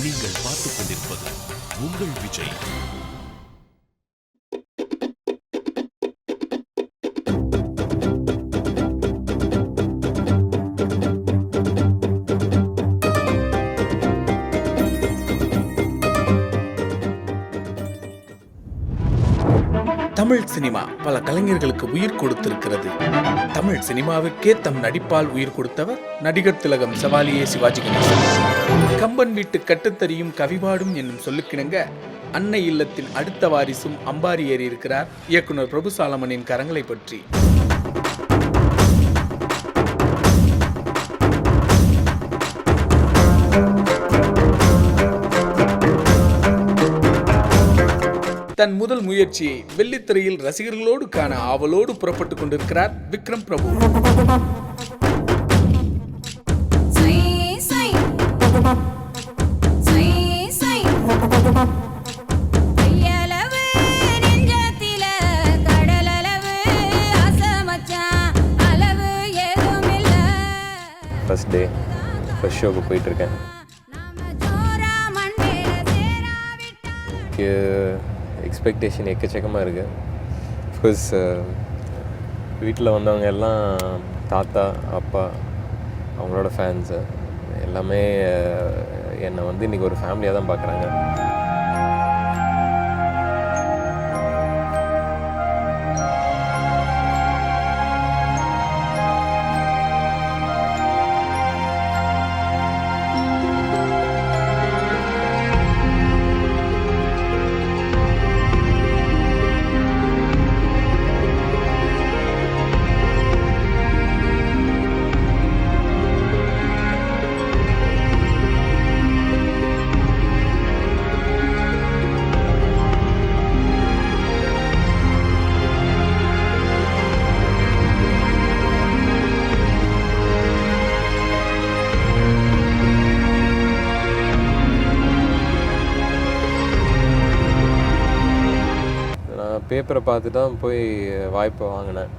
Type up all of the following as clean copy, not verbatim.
நீங்கள் பார்த்துக் கொண்டிருப்பது உங்கள் விஜய். தமிழ் சினிமா பல கலைஞர்களுக்கு உயிர் கொடுத்திருக்கிறது. தமிழ் சினிமாவிற்கே தம் நடிப்பால் உயிர் கொடுத்தவர் நடிகர் திலகம் சவாலியே சிவாஜி கணேசன். கம்பன் வீட்டு கட்டுத்தறியும் கவிபாடும் என்னும் சொல்லுக்கிணங்க அன்னை இல்லத்தின் அடுத்த வாரிசும் அம்பாரி ஏறி இருக்கிறார் இயக்குனர் பிரபு சாலமனின் கரங்களை பற்றி. தன் முதல் முயற்சியை வெள்ளித்திரையில் ரசிகர்களோடு காண ஆவலோடு புறப்பட்டுக் கொண்டிருக்கிறார் Vikram Prabhu. First day first ஷோக்கு போயிட்டுருக்கேன். எக்ஸ்பெக்டேஷன் எக்கச்சக்கமாக இருக்குது. அஃப்கோர்ஸ் வீட்டில் வந்தவங்க எல்லாம் தாத்தா அப்பா அவங்களோட ஃபேன்ஸு எல்லாமே என்னை வந்து இன்றைக்கி ஒரு ஃபேமிலியாக தான் பார்க்குறாங்க. பேப்பரை பார்த்து தான் போய் வாய்ப்பை வாங்கினேன்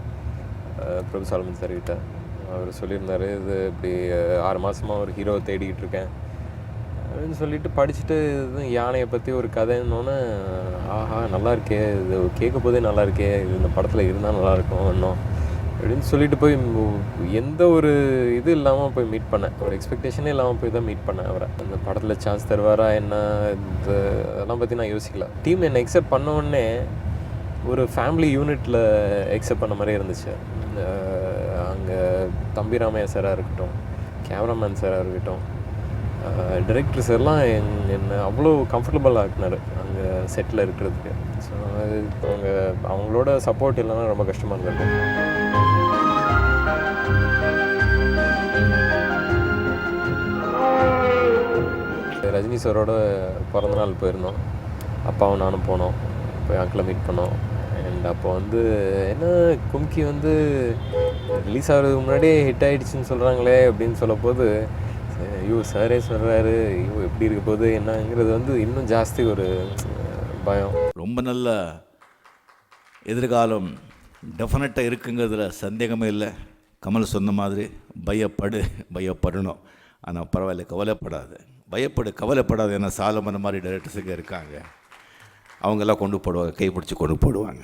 பிரபு சாலமன் சார்கிட்ட. அவர் சொல்லியிருந்தார், இது இப்படி 6 மாதமாக ஒரு ஹீரோவை தேடிக்கிட்டு இருக்கேன் அப்படின்னு சொல்லிட்டு படிச்சுட்டு இது யானையை பற்றி ஒரு கதைன்னொன்னே ஆஹா நல்லா இருக்கே, இது கேட்க போதே நல்லா இருக்கே, இது இந்த படத்தில் இருந்தால் நல்லாயிருக்கும் இன்னும் அப்படின்னு சொல்லிட்டு போய் எந்த ஒரு இது இல்லாமல் போய் மீட் பண்ணேன். ஒரு எக்ஸ்பெக்டேஷனே இல்லாமல் போய் தான் மீட் பண்ணேன் அவரை. அந்த படத்தில் சான்ஸ் தருவாரா என்ன, இது அதெல்லாம் பற்றி நான் யோசிக்கல. டீம் என்னை எக்ஸெப்ட் பண்ண உடனே ஒரு ஃபேமிலி யூனிட்டில் எக்ஸெப்ட் பண்ண மாதிரி இருந்துச்சு. அங்கே தம்பி ராமையா சாராக இருக்கட்டும், கேமராமேன் சாராக இருக்கட்டும், டைரக்டர் சார்லாம் என்னை அவ்வளோ கம்ஃபர்டபுளாக ஆக்கினார் அங்கே செட்டில் இருக்கிறதுக்கு. ஸோ அவங்களோட சப்போர்ட் இல்லைன்னா ரொம்ப கஷ்டமாக இருந்திருக்கும். ரஜினி சாரோட பிறந்தநாள் போயிருந்தோம், அப்பாவும் நானும் போனோம், போய் அங்கிளை மீட் பண்ணோம். அண்ட் அப்போ வந்து என்ன கும்கி வந்து ரிலீஸ் ஆகிறதுக்கு முன்னாடியே ஹிட் ஆகிடுச்சின்னு சொல்கிறாங்களே அப்படின்னு சொல்ல போது, ஐயோ சாரே சொல்கிறாரு, ஐயோ எப்படி இருக்க போது என்னங்கிறது வந்து இன்னும் ஜாஸ்தி ஒரு பயம். ரொம்ப நல்ல எதிர்காலம் டெஃபினட்டாக இருக்குங்கிறதுல சந்தேகமே இல்லை. கமல் சொன்ன மாதிரி பயப்படணும், ஆனால் பரவாயில்ல, கவலைப்படாது. ஏன்னா சாலமன் மாதிரி டைரக்டர்ஸுங்க இருக்காங்க, அவங்கெல்லாம் கொண்டு போடுவாங்க, கைப்பிடிச்சி கொண்டு போடுவாங்க.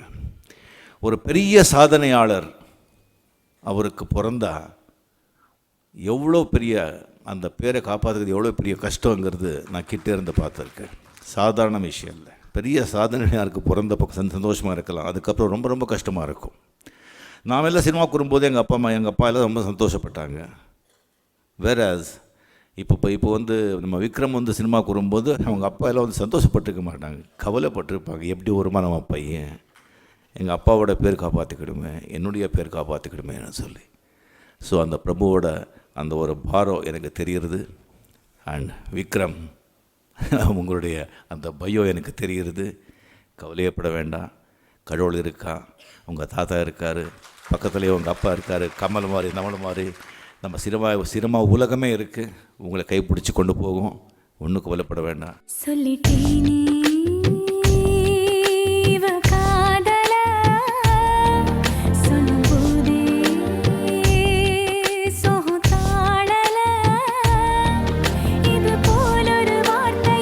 ஒரு பெரிய சாதனையாளர் அவருக்கு பிறந்தா எவ்வளோ பெரிய அந்த பேரை காப்பாற்றுறது எவ்வளோ பெரிய கஷ்டங்கிறது நான் கிட்டே இருந்து பார்த்துருக்கேன். சாதாரண விஷயம் இல்லை. பெரிய சாதனையாருக்கு பிறந்த பக்கம் சந்தோஷமாக இருக்கலாம், அதுக்கப்புறம் ரொம்ப ரொம்ப கஷ்டமாக இருக்கும். நாம் எல்லாம் சினிமாவுக்கு வரும்போது எங்கள் அப்பா எல்லாம் ரொம்ப சந்தோஷப்பட்டாங்க. வேறாஸ் இப்போ வந்து நம்ம விக்ரம் வந்து சினிமாவுக்கு வரும்போது அவங்க அப்பா எல்லாம் வந்து சந்தோஷப்பட்டுருக்க மாட்டாங்க, கவலைப்பட்டிருப்பாங்க. எப்படி வருமா நம்ம பையன் எங்கள் அப்பாவோட பேர் காப்பாற்றிக்கிடுமே, என்னுடைய பேர் காப்பாற்றிக்கிடுமேன்னு சொல்லி. ஸோ அந்த பிரபுவோட அந்த ஒரு பாரம் எனக்கு தெரிகிறது. அண்ட் விக்ரம் உங்களுடைய அந்த பயம் எனக்கு தெரிகிறது. கவலையப்பட வேண்டாம், கடவுள் இருக்கா, உங்கள் தாத்தா இருக்கார், பக்கத்துலேயே உங்கள் அப்பா இருக்கார், கமல் மாதிரி நம்மள மாதிரி நம்ம சினிமா உலகமே இருக்குது, உங்களை கைப்பிடிச்சி கொண்டு போகும். ஒன்றும் கவலைப்பட வேண்டாம். சொல்லிட்டேனே இது போலொரு வார்த்தை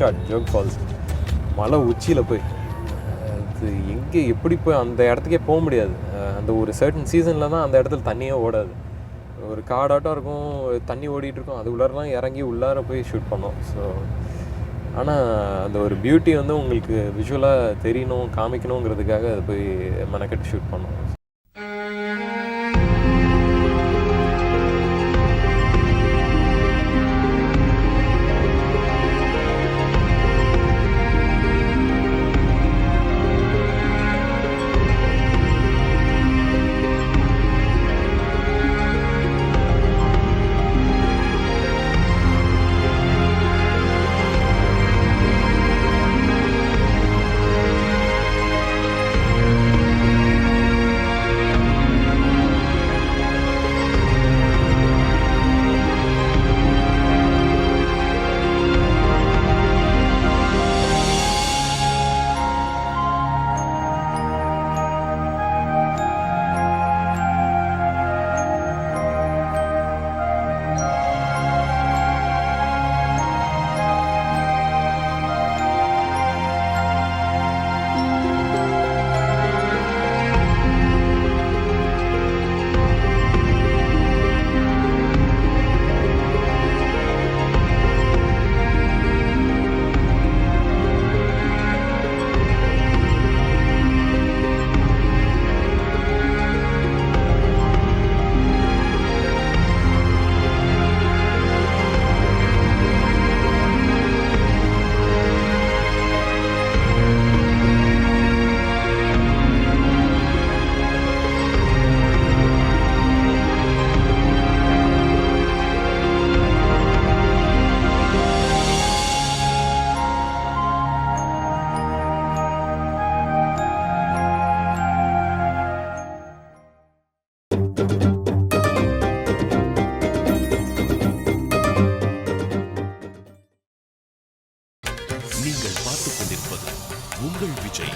ஷாட் ஜோக் ஃபால்ஸ் மலை உச்சியில் போய் அது எங்கே எப்படி போய் அந்த இடத்துக்கே போக முடியாது. அந்த ஒரு சர்டன் சீசனில் தான் அந்த இடத்துல தண்ணியே ஓடாது. ஒரு காடாட்டம் இருக்கும், தண்ணி ஓடிட்டு இருக்கும், அது உள்ளாரெலாம் இறங்கி உள்ளார போய் ஷூட் பண்ணோம். ஸோ ஆனால் அந்த ஒரு பியூட்டி வந்து உங்களுக்கு விஷுவலாக தெரியணும், காமிக்கணுங்கிறதுக்காக அது போய் மெனக்கெட்டு ஷூட் பண்ணோம். நீங்கள் பார்த்துக் கொண்டிருப்பது உங்கள் விஜய்.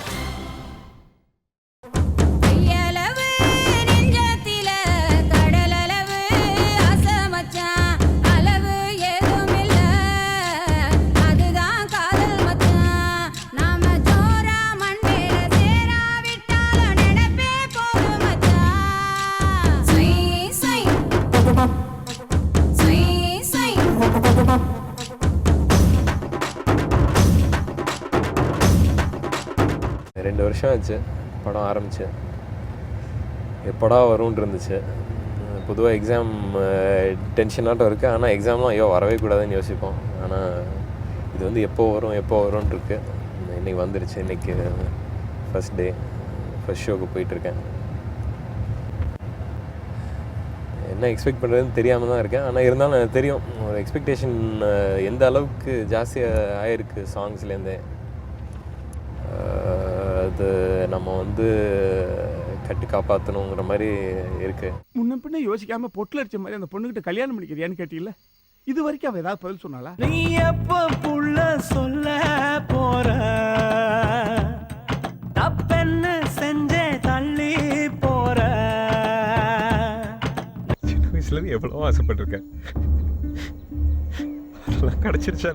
ரெண்டு வருஷம் ஆச்சு படம் ஆரம்பிச்சு. எப்படா வரும்னு இருந்துச்சு. பொதுவாக எக்ஸாம் டென்ஷனாட்டம் இருக்குது. ஆனால் எக்ஸாம்லாம் ஐயோ வரவே கூடாதுன்னு யோசிப்போம். ஆனால் இது வந்து எப்போ வரும்னு இருக்கு. இன்றைக்கி வந்துருச்சு. இன்றைக்கி ஃபஸ்ட் டே, ஃபஸ்ட் ஷோக்கு போயிட்டுருக்கேன். என்ன எக்ஸ்பெக்ட் பண்ணுறதுன்னு தெரியாமல் தான் இருக்கேன். ஆனால் இருந்தாலும் எனக்கு தெரியும் ஒரு எக்ஸ்பெக்டேஷன் எந்த அளவுக்கு ஜாஸ்தியாக ஆகிருக்கு சாங்ஸ்லேருந்தே. அது நம்ம வந்து கட்டி காப்பாற்றணுங்கிற மாதிரி இருக்கு. முன்ன பின்ன யோசிக்காம பொட்டில் அடிச்ச மாதிரி அந்த பொண்ணுகிட்ட கல்யாணம் பண்ணிக்கிறியான்னு கேட்டீங்கல்ல, இது வரைக்கும் அவ ஏதாவது பதில் சொன்னாலா? நீ எப்ப புள்ள சொல்ல போற, தப்பென்ன செஞ்சே தள்ளி போற. சின்ன வயசுலேருந்து எவ்வளோ ஆசைப்பட்டிருக்கேன். அதெல்லாம் கிடச்சிருச்சா?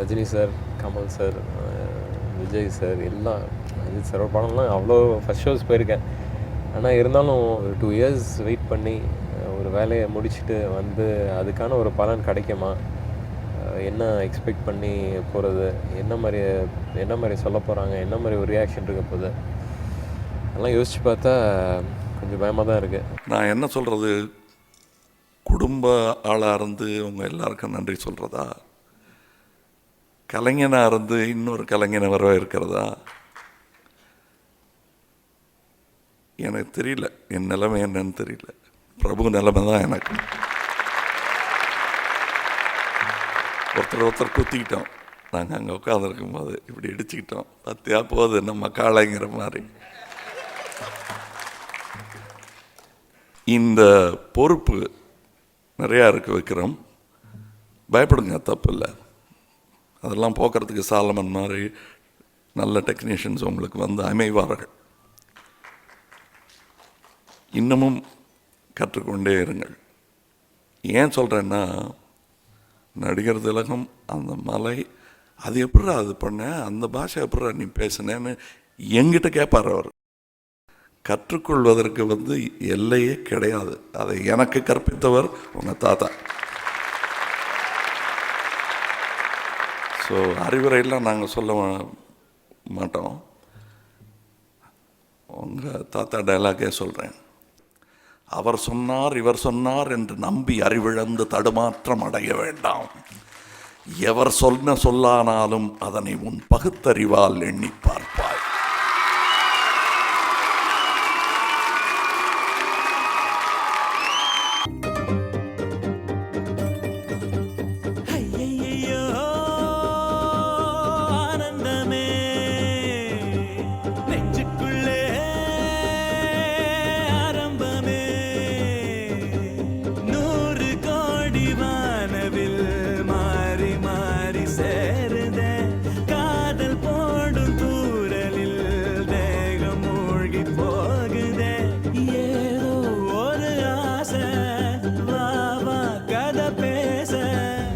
Rajini sir, Kamal sir, Vijay sir, எல்லாம் அஜித் சார் படம்லாம் அவ்வளோ ஃபஸ்ட் ஷோஸ் போயிருக்கேன். ஆனால் இருந்தாலும் ஒரு 2 years வெயிட் பண்ணி ஒரு வேலையை முடிச்சுட்டு வந்து அதுக்கான ஒரு பலன் கிடைக்குமா, என்ன எக்ஸ்பெக்ட் பண்ணி போகிறது, என்ன மாதிரி சொல்ல போகிறாங்க, என்ன மாதிரி ஒரு ரியாக்ஷன் இருக்க போகுது, அதெல்லாம் யோசித்து பார்த்தா கொஞ்சம் பயமாக தான் இருக்குது. நான் என்ன சொல்கிறது, குடும்ப ஆளாக இருந்து உங்கள் எல்லாருக்கும் நன்றி சொல்கிறதா, கலைஞனாக இருந்து இன்னொரு கலைஞனை வர இருக்கிறதா, எனக்கு தெரியல. என் நிலைமை என்னன்னு தெரியல. பிரபு நிலைமை தான் எனக்கு. ஒருத்தர் குத்திக்கிட்டோம். நாங்கள் அங்கே உட்காந்துருக்கும் போது இப்படி இடிச்சுக்கிட்டோம். பத்தியா போகுது நம்ம காளைங்கிற மாதிரி. இந்த பொறுப்பு நிறையா இருக்குது விக்ரம். பயப்படுங்க, தப்பு இல்லை. அதெல்லாம் போக்குறதுக்கு சாலமன் மாதிரி நல்ல டெக்னீஷியன்ஸ் உங்களுக்கு வந்து அமைவார்கள். இன்னமும் கற்றுக்கொண்டே இருங்கள். ஏன் சொல்கிறேன்னா, நடிகர் திலகம் அந்த மலை அது எப்படா அது பண்ண, அந்த பாஷை எப்படா நீ பேசுனேன்னு என்கிட்ட கேட்பார் அவர். கற்றுக்கொள்வதற்கு வந்து எல்லையே கிடையாது. அதை எனக்கு கற்பித்தவர் உங்கள் தாத்தா. ஸோ அறிவுரையெல்லாம் நாங்கள் சொல்ல மாட்டோம். உங்கள் தாத்தா டைலாகே சொல்கிறேன். அவர் சொன்னார் இவர் சொன்னார் என்று நம்பி அறிவிழந்து தடுமாற்றம் அடைய வேண்டாம். எவர் சொன்ன சொல்லானாலும் அதனை உன் பகுத்தறிவால் எண்ணி பார்ப்பாய்.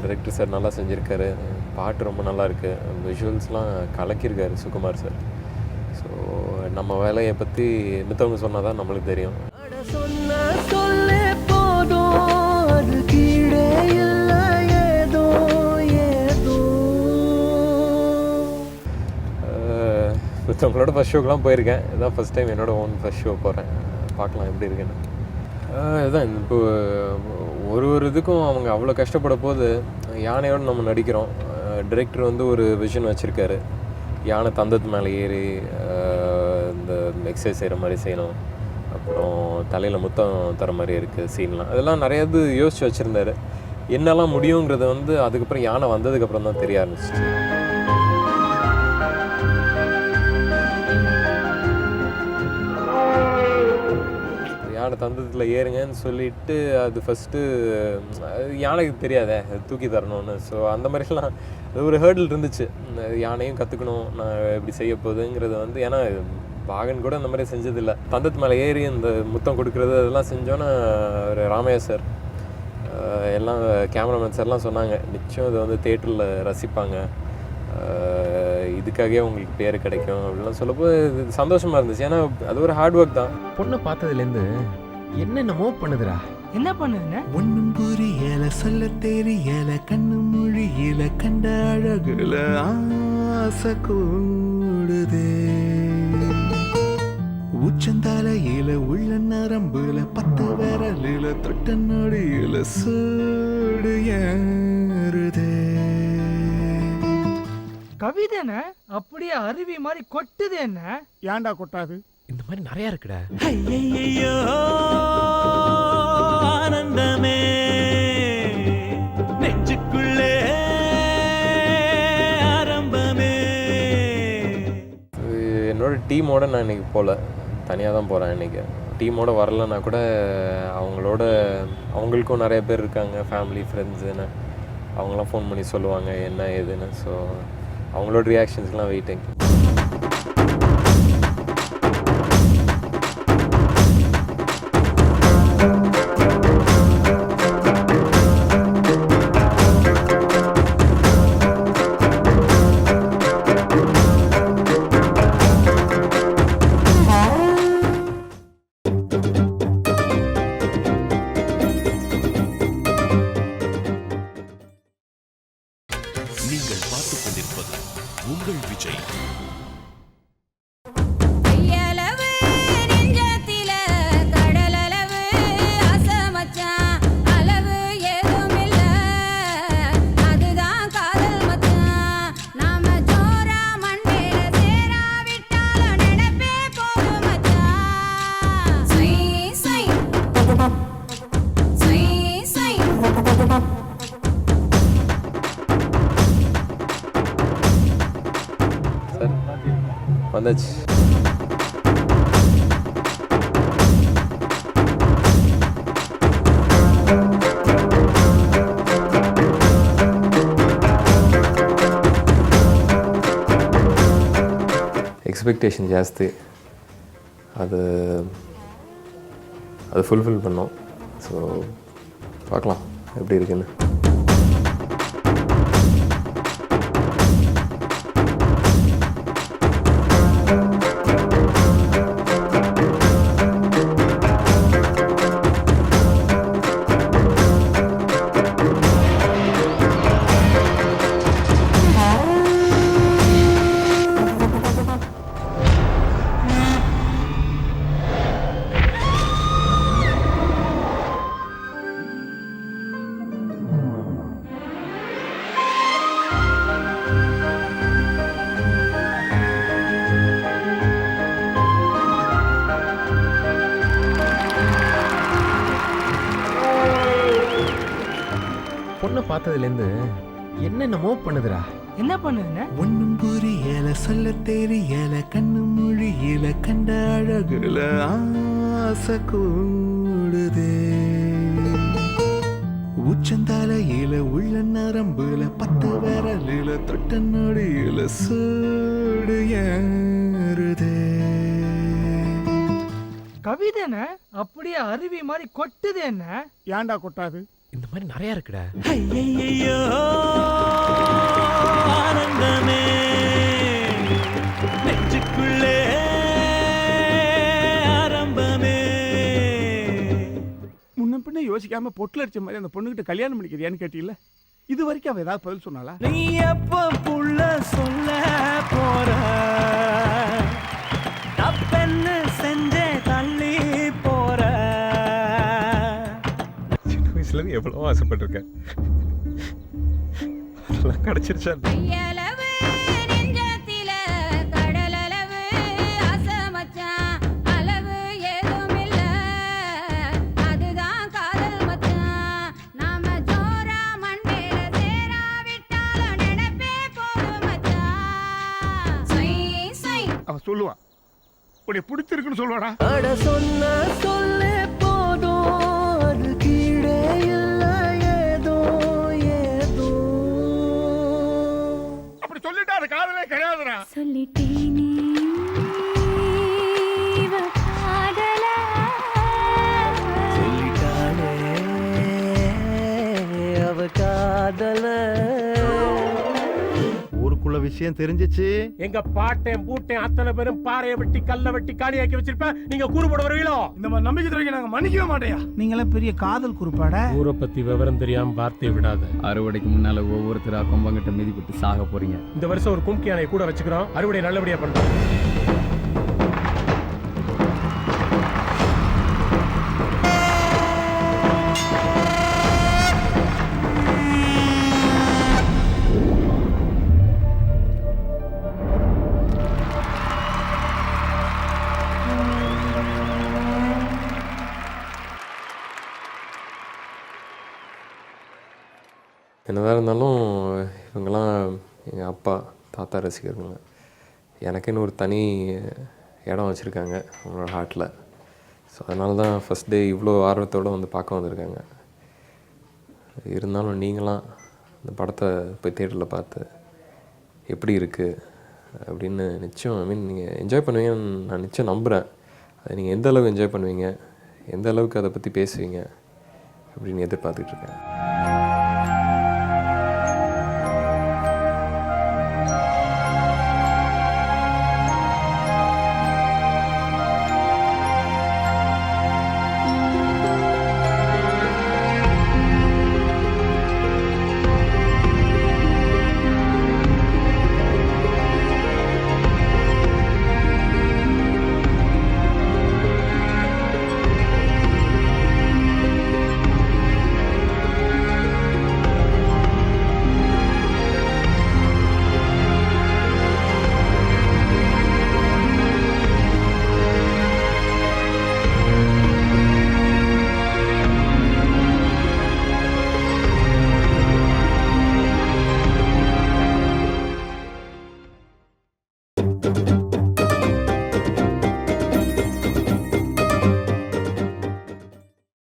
டைரக்டர் சார் நல்லா செஞ்சுருக்காரு. பாட்டு ரொம்ப நல்லா இருக்குது. விஷுவல்ஸ்லாம் கலக்கியிருக்காரு சுகுமார் சார். ஸோ நம்ம வேலையை பற்றி மித்தவங்க சொன்னால் தான் நம்மளுக்கு தெரியும். மித்தவங்களோட ஃபஸ்ட் ஷோக்கெலாம் போயிருக்கேன். இதுதான் ஃபஸ்ட் டைம் என்னோட ஓன் ஃபஸ்ட் ஷோ போகிறேன். பார்க்கலாம் எப்படி இருக்குன்னு. இதுதான் இப்போ ஒரு இதுக்கும் அவங்க அவ்வளோ கஷ்டப்பட போது யானையோடு நம்ம நடிக்கிறோம். டிரெக்டர் வந்து ஒரு விஷன் வச்சுருக்காரு. யானை தந்தத்து மேலே ஏறி இந்த எக்ஸசைஸ் செய்கிற மாதிரி செய்யணும், அப்புறம் தலையில் முத்தம் தர மாதிரி இருக்குது சீன்லாம். அதெல்லாம் நிறைய இது யோசித்து வச்சுருந்தாரு. என்னெல்லாம் முடியுங்கிறத வந்து அதுக்கப்புறம் யானை வந்ததுக்கப்புறம் தான் தெரிய ஆரம்பிச்சிச்சு. யானை தந்தத்தில் ஏறுங்கன்னு சொல்லிவிட்டு அது ஃபஸ்ட்டு யானைக்கு தெரியாதே தூக்கி தரணும்னு. ஸோ அந்த மாதிரிலாம் அது ஒரு ஹேர்டில் இருந்துச்சு. யானையும் கற்றுக்கணும் நான் எப்படி செய்ய போகுதுங்கிறது வந்து. ஏன்னா பாகன் கூட இந்த மாதிரி செஞ்சதில்லை. தந்தத்து மேலே ஏறி இந்த முத்தம் கொடுக்குறது அதெல்லாம் செஞ்சோன்னா ஒரு ராமையா சார் எல்லாம் கேமராமேன் சார்லாம் சொன்னாங்க, நிச்சயம் இதை வந்து தேட்டரில் ரசிப்பாங்க, இதுக்காகவே உங்களுக்கு பேர் கிடைக்கும் அப்படிலாம் சொல்லப்போ இது சந்தோஷமாக இருந்துச்சு. ஏன்னா அது ஒரு ஹார்ட் ஒர்க் தான். பொண்ணை பார்த்ததுலேருந்து என்னென்னமோ பண்ணுதுடா. என்ன பண்ணுதுங்க? ஒன்னும் புரியல, சொல்ல தெரியல, கண்ணு மொழியில, கண்ட அழகுல ஆசை கூடுதே. உச்சந்தலையில உள்ள நரம்புல 10 விரலில தொட்ட நொடியில சூடு ஏறுதே. கவிதைன அப்படியே அருவி மாதிரி கொட்டுது. என்ன ஏன்டா கொட்டாது? இந்த மாதிரி நிறைய இருக்குடா. ஐயையோ ஆனந்தமே நெஞ்சுக்குள்ளே ஆரம்பமே. என்னோட டீமோட நான் இன்றைக்கி போகல, தனியாக தான் போகிறேன் இன்றைக்கி. டீமோட வரலன்னா கூட அவங்களுக்கும் நிறைய பேர் இருக்காங்க, ஃபேமிலி ஃப்ரெண்ட்ஸுன்னு. அவங்களாம் ஃபோன் பண்ணி சொல்லுவாங்க என்ன ஏதுன்னு. ஸோ அவங்களோட ரியாக்ஷன்ஸ்லாம் வெயிட்டிங். நீங்கள் பார்த்துக் கொண்டிருப்பது உங்கள் விஜய். வந்தாச்சு. எக்ஸ்பெக்டேஷன் ஜாஸ்தி. அது ஃபுல்ஃபில் பண்ணோம். ஸோ பார்க்கலாம் எப்படி இருக்குன்னு. பொண்ணை பார்த்ததுலேருந்து என்னென்னமோ பண்ணுதுடா. என்ன பண்ணுதுங்க? ஒன்னும் புரியல, சொல்ல தெரியல, கண்ணு மொழியில, கண்ட அழகுல ஆசை கூடுதே. உச்சந்தலையில உள்ள நரம்புல 10 விரலில தொட்ட நொடியில சூடு ஏறுதே. கவிதைன அப்படியே அருவி மாதிரி கொட்டுது. என்ன ஏன்டா கொட்டாது? இந்த மாதிரி நிறைய இருக்குடா. ஐயையோ ஆனந்தமே நெஞ்சுக்குள்ளே ஆரம்பமே. முன்ன பின்ன யோசிக்காம பொட்டில் அடிச்ச மாதிரி அந்த பொண்ணுகிட்ட கல்யாணம் பண்ணிக்கிறியான்னு கேட்டீல்ல? இது வரைக்கும் அவ ஏதாவது பதில் சொன்னாளா? நீ எப்ப புள்ள சொல்ல போற தப்பென்னு செஞ்சே தள்ளி போற. சின்ன வயசுலேருந்து எவ்வளோ ஆசைப்பட்டிருக்கேன். அதெல்லாம் கிடச்சிருச்சா? கையளவு நெஞ்சத்தில கடலளவு ஆசை மச்சான். அளவு ஏதும் இல்ல, அதுதான் காதல் மச்சான். நாம ஜோரா மண்மேல சேராவிட்டாலும் நினைப்பே போதும் மச்சான். சொய் சொய். அவ சொல்லுவா, உன்னை பிடிச்சிருக்குன்னு சொல்லுவாடா. அட சொன்ன சொல்லே போதும், அது கீழே இல்ல ஏதோ ஏதோ. அப்படி சொல்லிட்டா அது காதலே கிடையாதுடா. சொல்லிட்டேனே இவ காதல. சொல்லிட்டானே அவ காதல. ஊருக்குள்ள விஷயம் தெரிஞ்சிச்சு. எங்க பாட்டேன் பூட்டேன் அத்தனை பேரும் பாறையை வெட்டி கல்ல வெட்டி காலியாக்கி வச்சிருப்பேன். நீங்க கூறு போட வருவீங்களோ? இந்த மாதிரி நம்பிக்கை துறைக்கு நாங்க மன்னிக்கவே மாட்டேயா. நீங்களாம் பெரிய காதல் குறிப்பாட. ஊரை பத்தி விவரம் தெரியாம வார்த்தையை விடாத. அறுவடைக்கு முன்னால ஒவ்வொருத்தரா கொம்பங்கிட்ட மிதிப்பட்டு சாக போறீங்க. இந்த வருஷம் ஒரு கும்கி யானை கூட வச்சுக்கிறோம். அறுவடை நல்லபடியா பண்றோம். என்னதான் இருந்தாலும் இவங்கெல்லாம் எங்கள் அப்பா தாத்தா ரசிகருங்க. எனக்குன்னு ஒரு தனி இடம் வச்சுருக்காங்க அவங்களோட ஹார்ட்டில். ஸோ அதனால தான் ஃபஸ்ட் டே இவ்வளோ ஆர்வத்தோடு வந்து பார்க்க வந்திருக்காங்க. இருந்தாலும் நீங்களாம் இந்த படத்தை போய் தியேட்டரில் பார்த்து எப்படி இருக்குது அப்படின்னு நிச்சயம் நீங்கள் என்ஜாய் பண்ணுவீங்கன்னு நான் நிச்சயம் நம்புகிறேன். அதை நீங்கள் எந்த அளவுக்கு என்ஜாய் பண்ணுவீங்க, எந்த அளவுக்கு அதை பற்றி பேசுவீங்க அப்படின்னு எதிர்பார்த்துட்ருக்கேன்.